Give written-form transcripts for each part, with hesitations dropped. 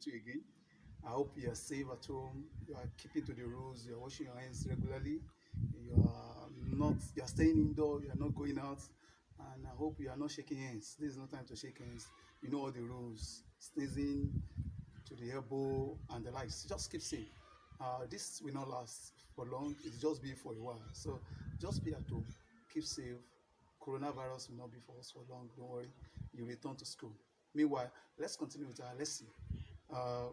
with you again. I hope you are safe at home. You are keeping to the rules. You are washing your hands regularly. You are staying indoor. You are not going out. And I hope you are not shaking hands. This is not time to shake hands. You know all the rules. Sneezing to the elbow and the likes. Just keep safe. This will not last for long. It'll just be for a while. So just be at home. Keep safe. Coronavirus will not be for us for long. Don't worry. You return to school. Meanwhile, let's continue with our lesson. Uh,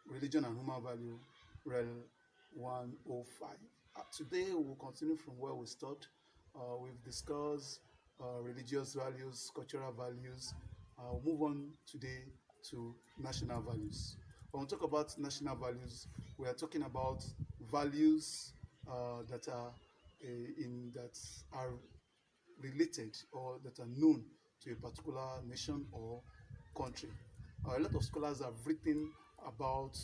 Religion and Human Value, Rel 105. Today we will continue from where we stopped. We've discussed religious values, cultural values. We'll move on today to national values. When we talk about national values, we are talking about values that are that are related or that are known to a particular nation or country. A lot of scholars have written about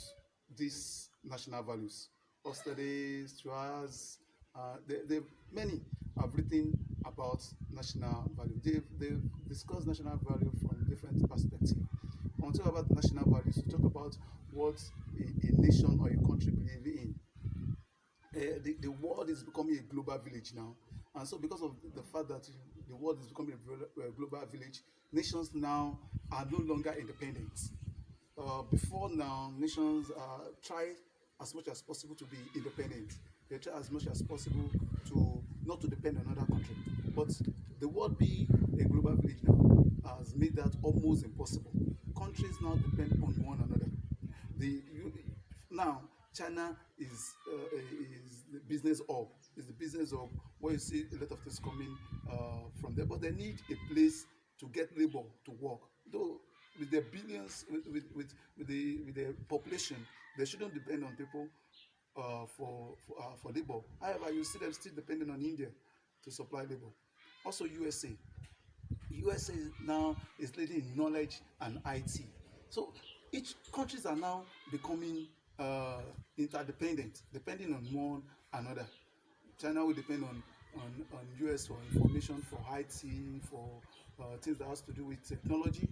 these national values. Osterday, Strauss, many have written about national value. They've discussed national value from different perspectives. When we talk about national values, we talk about what a nation or a country believe in. The world is becoming a global village now, and so because of the fact that the world is becoming a global village, nations now are no longer independent. Before now, nations try as much as possible to be independent. They try as much as possible to not to depend on another country. But the world being a global village now has made that almost impossible. Countries now depend on one another. Now China is the business hub. Is the business hub where you see a lot of things coming from there. But they need a place to get labor to work. Though with their billions, with the population, they shouldn't depend on people for labor. However, you see them still depending on India to supply labor. Also, USA now is leading in knowledge and IT. So each countries are now becoming interdependent, depending on one another. China will depend on US for information, for IT, for things that has to do with technology,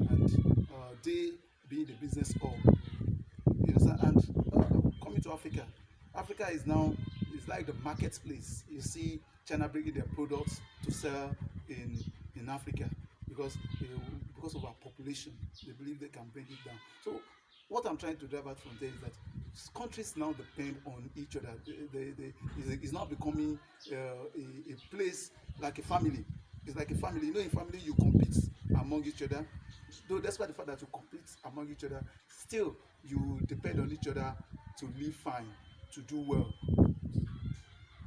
and they being the business hub. You understand? And coming to Africa, Africa is like the marketplace. You see China bringing their products to sell in Africa because because of our population, they believe they can bring it down. So what I'm trying to drive out from there is that countries now depend on each other. It's now becoming a place like a family. It's like a family. You know, in family you compete among each other. Though despite the fact that you compete among each other, still you depend on each other to live fine, to do well.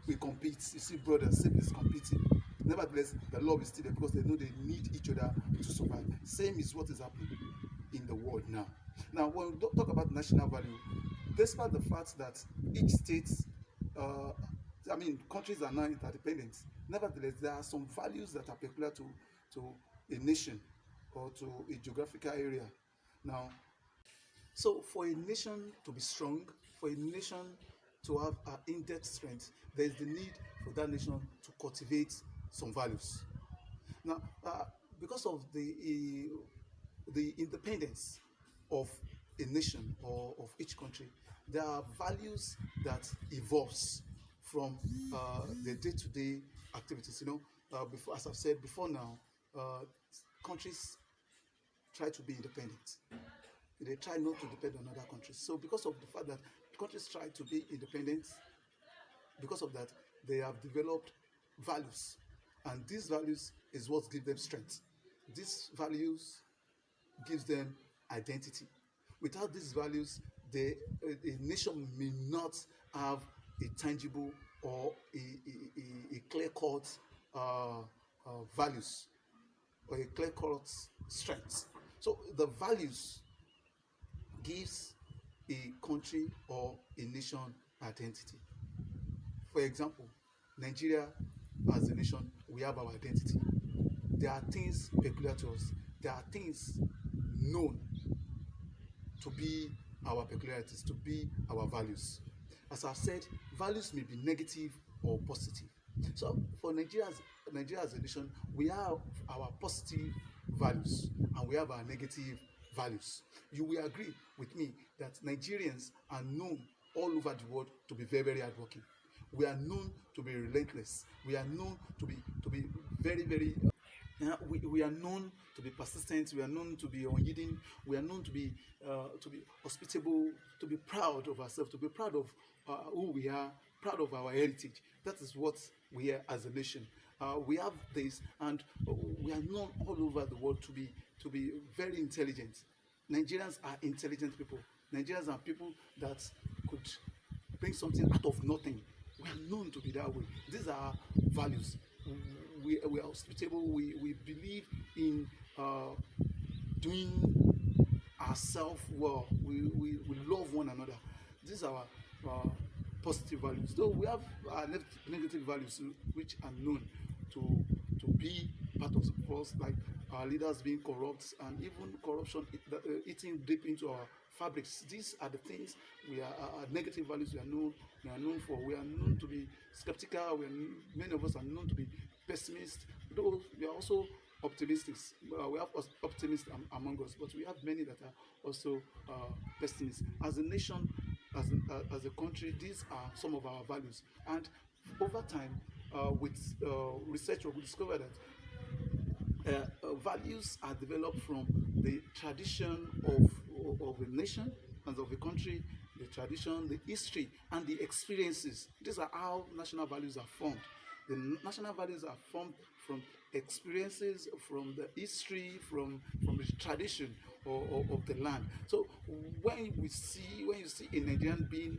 We compete. You see brothers, siblings competing. Nevertheless, the love is still there because they know they need each other to survive. Same is what is happening in the world now. Now, when we talk about national value, despite the fact that each state, uh, countries are now interdependent, nevertheless, there are some values that are peculiar to a nation or to a geographical area. Now, so for a nation to be strong, for a nation to have in-depth strength, there is the need for that nation to cultivate some values. Now, because of the independence of a nation or of each country, there are values that evolves from the day-to-day activities. Before, as I've said before now, uh, countries try to be independent. They try not to depend on other countries. So because of the fact that countries try to be independent, because of that, they have developed values. And these values is what gives them strength. These values gives them identity. Without these values, a nation may not have a tangible or a clear-cut values or a clear-cut strength. So the values gives a country or a nation identity. For example, Nigeria as a nation, we have our identity. There are things peculiar to us. There are things known to be our peculiarities, to be our values. As I've said, values may be negative or positive. So for Nigeria as a nation, we have our positive values and we have our negative values. You will agree with me that Nigerians are known all over the world to be very, very hardworking. We are known to be relentless. We are known to be very, very we are known to be persistent. We are known to be unyielding. We are known to be hospitable, to be proud of ourselves, to be proud of who we are, proud of our heritage. That is what we are as a nation. We have this, and we are known all over the world to be very intelligent. Nigerians are intelligent people. Nigerians are people that could bring something out of nothing. We are known to be that way. These are our values. We are hospitable. We believe in doing ourselves well. We love one another. These are our positive values. Though we have negative values which are known to be part of us, like our leaders being corrupt and even corruption eating deep into our fabrics. These are the things our negative values we are known for. We are known to be skeptical. Many of us are known to be pessimists, though we are also optimistic. We have optimists among us, but we have many that are also pessimists. As a nation, as a country, these are some of our values. And over time, with research, we discover that values are developed from the tradition of a nation and of a country, the tradition, the history, and the experiences. These are how national values are formed. The national values are formed from experiences, from the history, from the tradition of the land. So when you see a Nigerian being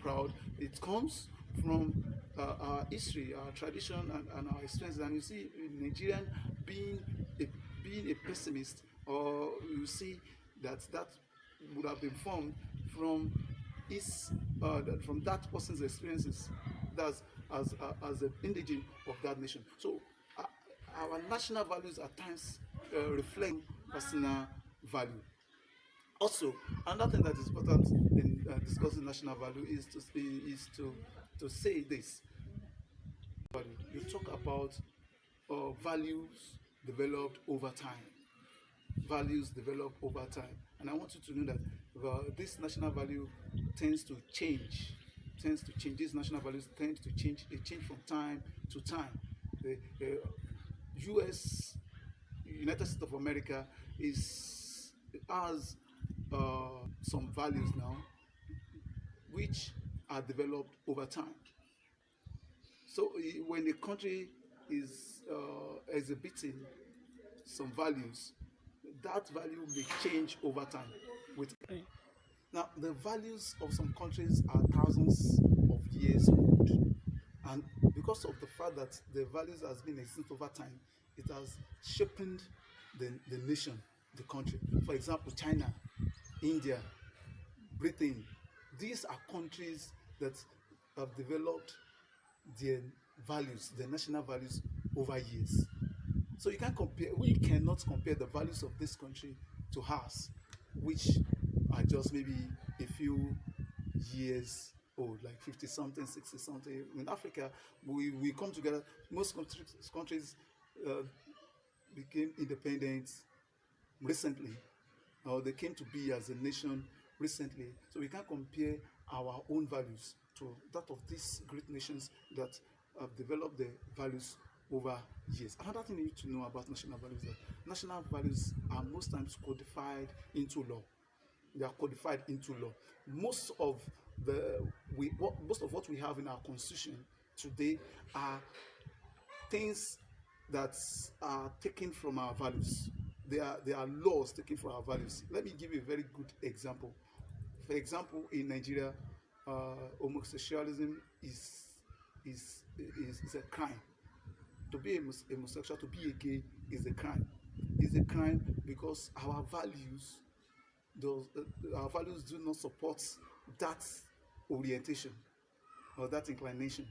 proud, it comes from our history, our tradition, and our experiences. And you see a Nigerian being being a pessimist, or you see that would have been formed from from that person's experiences, that's as an indigene of that nation. So our national values at times reflect personal value. Also, another thing that is important in discussing national value is to say this. You talk about values developed over time. Values develop over time, and I want you to know that this national value tends to change. These national values tend to change. They change from time to time. The U.S. United States of America has some values now which are developed over time. So when a country is exhibiting some values, that value may change over time. With Now, the values of some countries are thousands of years old, and because of the fact that the values has been existing over time, it has shaped the nation, the country. For example, China, India, Britain. These are countries that have developed their values, their national values over years. So you can't compare. We cannot compare the values of this country to ours, which are just maybe a few years old, like 50 something, 60 something. In Africa, we come together. Most countries uh, became independent recently, or they came to be as a nation recently. So we can't compare our own values to that of these great nations that have developed their values over years. Another thing you need to know about national values is that national values are most times codified into law. They are codified into law. Most of most of what we have in our constitution today are things that are taken from our values. They are laws taken from our values. Let me give you a very good example. For example, in Nigeria, homosexualism is a crime. To be a homosexual, to be a gay, is a crime. It's a crime because our values do not support that orientation or that inclination.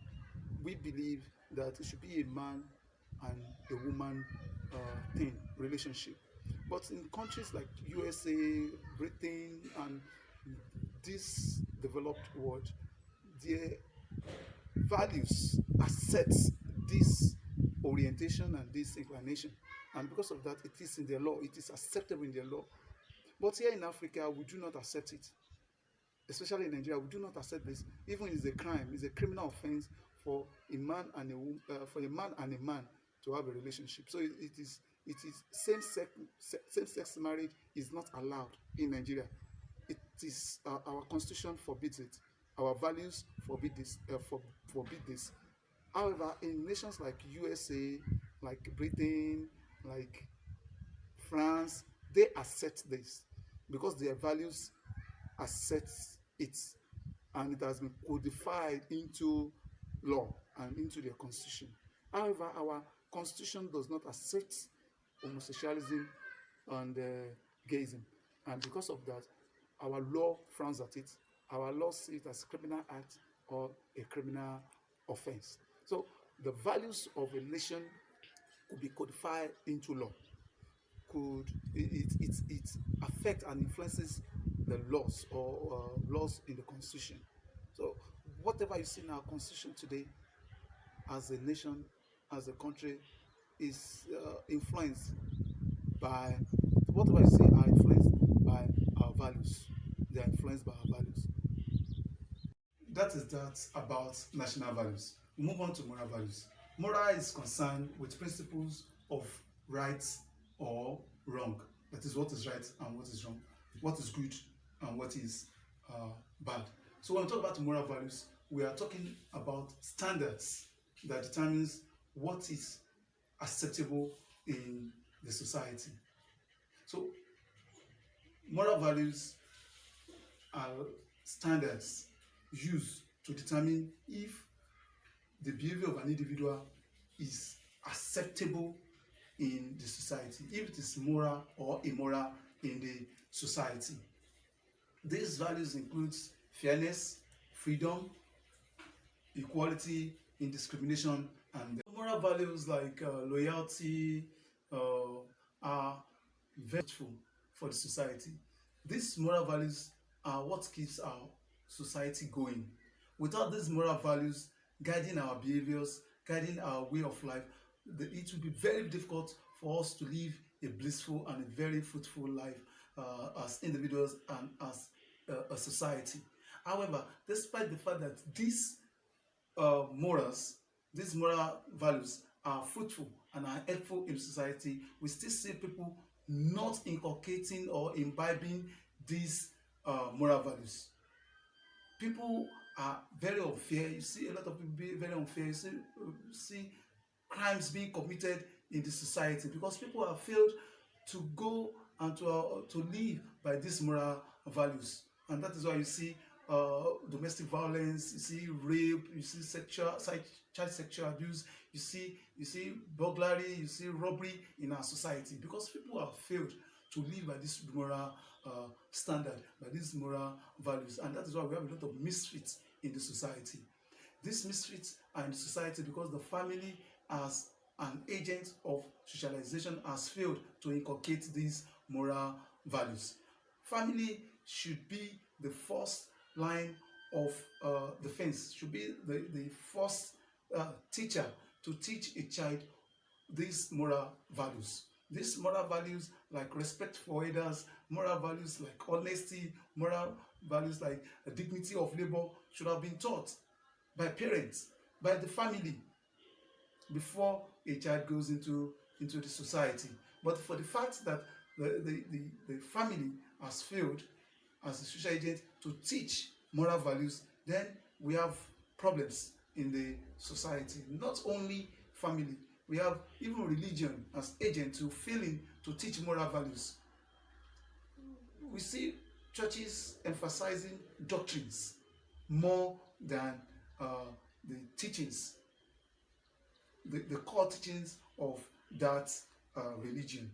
We believe that it should be a man and a woman thing, relationship. But in countries like USA, Britain, and this developed world, their values accept this orientation and this inclination, and because of that, it is in their law. It is acceptable in their law. But here in Africa, we do not accept it. Especially in Nigeria, we do not accept this. Even it's a crime, it's a criminal offense for a man and a man to have a relationship. So it is same sex marriage is not allowed in Nigeria. It is our constitution forbids it. Our values forbid this. However, in nations like USA, like Britain, like France, they accept this because their values accept it, and it has been codified into law and into their constitution. However, our constitution does not accept homosexualism and gayism, and because of that, our law frowns at it. Our law sees it as a criminal act or a criminal offense. So the values of a nation could be codified into law. Could it affect and influences the laws or laws in the constitution. So whatever you see in our constitution today, as a nation, as a country, is influenced by whatever you see are influenced by our values. They are influenced by our values. That is that about national values. We move on to moral values. Moral is concerned with principles of right or wrong. That is what is right and what is wrong, what is good and what is bad. So when we talk about moral values, we are talking about standards that determines what is acceptable in the society. So moral values are standards used to determine if the behavior of an individual is acceptable in the society, if it is moral or immoral in the society. These values include fairness, freedom, equality, indiscrimination, and moral values like loyalty are very useful for the society. These moral values are what keeps our society going. Without these moral values guiding our behaviors, guiding our way of life, it will be very difficult for us to live a blissful and a very fruitful life as individuals and as a society. However, despite the fact that these these moral values are fruitful and are helpful in society, we still see people not inculcating or imbibing these moral values. People are very unfair. You see a lot of people being very unfair. You see crimes being committed in the society because people have failed to go and to live by these moral values. And that is why you see domestic violence, you see rape, you see child sexual abuse, you see burglary, you see robbery in our society because people have failed to live by this moral standard, by these moral values. And that is why we have a lot of misfits in the society. These misfits are in the society because the family, as an agent of socialization, has failed to inculcate these moral values. Family should be the first line of defense, should be the first teacher to teach a child these moral values. These moral values like respect for others, moral values like honesty, moral values like dignity of labor should have been taught by parents, by the family, before a child goes into the society. But for the fact that the family has failed as a social agent to teach moral values, then we have problems in the society. Not only family, we have even religion as agent to failing to teach moral values. We see churches emphasizing doctrines more than the teachings, the core teachings of that religion.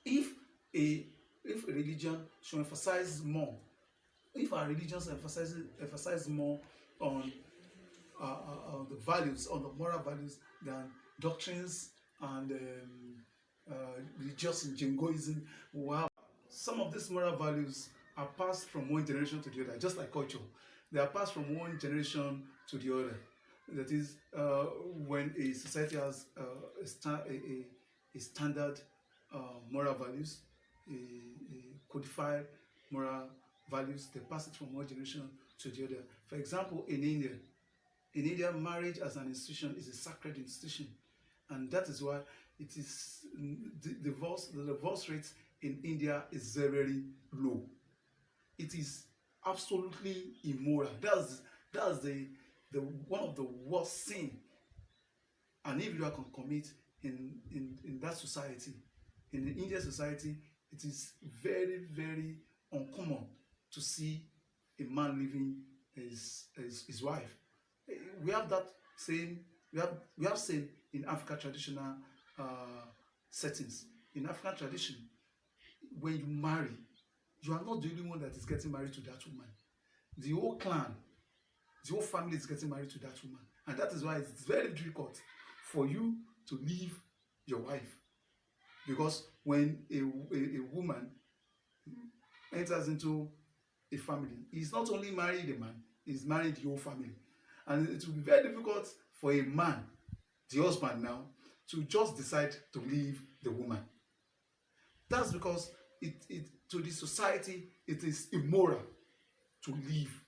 If a religion should emphasize more, if our religions emphasize more on the values, on the moral values than doctrines and religious jingoism, wow, some of these moral values are passed from one generation to the other, just like culture. They are passed from one generation to the other. That is, when a society has a standard moral values, a codify moral values. They pass it from one generation to the other. For example, in India, marriage as an institution is a sacred institution, and that is why it is the divorce rate in India is very, very low. It is absolutely immoral. That's the one of the worst sin an individual can commit in that society. In the Indian society, it is very, very uncommon to see a man leaving his wife. We have that same we have same in African traditional settings. In African tradition, when you marry, you are not the only one that is getting married to that woman. The whole clan, the whole family is getting married to that woman, and that is why it's very difficult for you to leave your wife, because when a woman enters into a family, he's not only marrying the man, he's marrying the whole family. And it will be very difficult for a man, the husband now, to just decide to leave the woman. That's because to the society, it is immoral to leave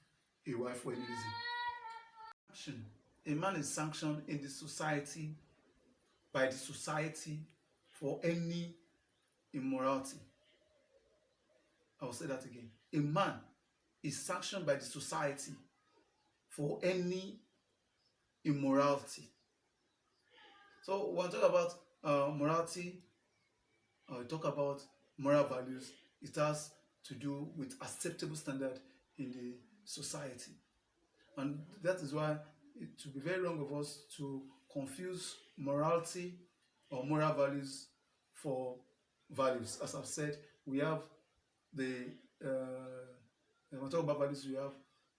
a wife for any reason. A man is sanctioned in the society, by the society, for any immorality. I will say that again. A man is sanctioned by the society for any immorality. So when we talk about morality, or we talk about moral values, it has to do with acceptable standard in the society. And that is why it would be very wrong of us to confuse morality or moral values for values. As I've said, we have when we talk about values, we have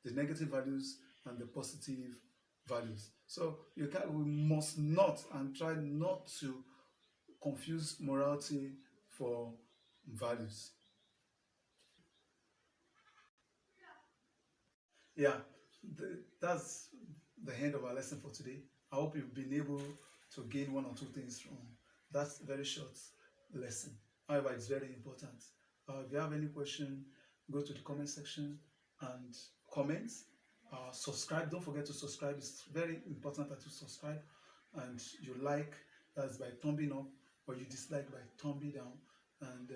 the negative values and the positive values. So we must not, and try not to confuse morality for values. Yeah, that's the end of our lesson for today. I hope you've been able to gain one or two things from that very short lesson. However, it's very important. If you have any question, go to the comment section and comment. Subscribe. Don't forget to subscribe. It's very important that you subscribe, and you like, that's by thumbing up, or you dislike by thumbing down. And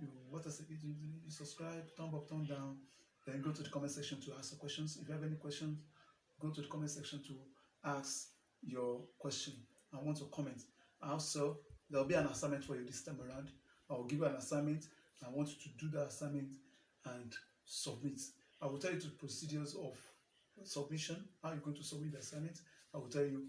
you subscribe, thumb up, thumb down. Then go to the comment section to ask your questions. If you have any questions, go to the comment section to ask your question. I want to comment. Also, there'll be an assignment for you this time around. I will give you an assignment. I want you to do the assignment and submit. I will tell you the procedures of submission, how you're going to submit the assignment. I will tell you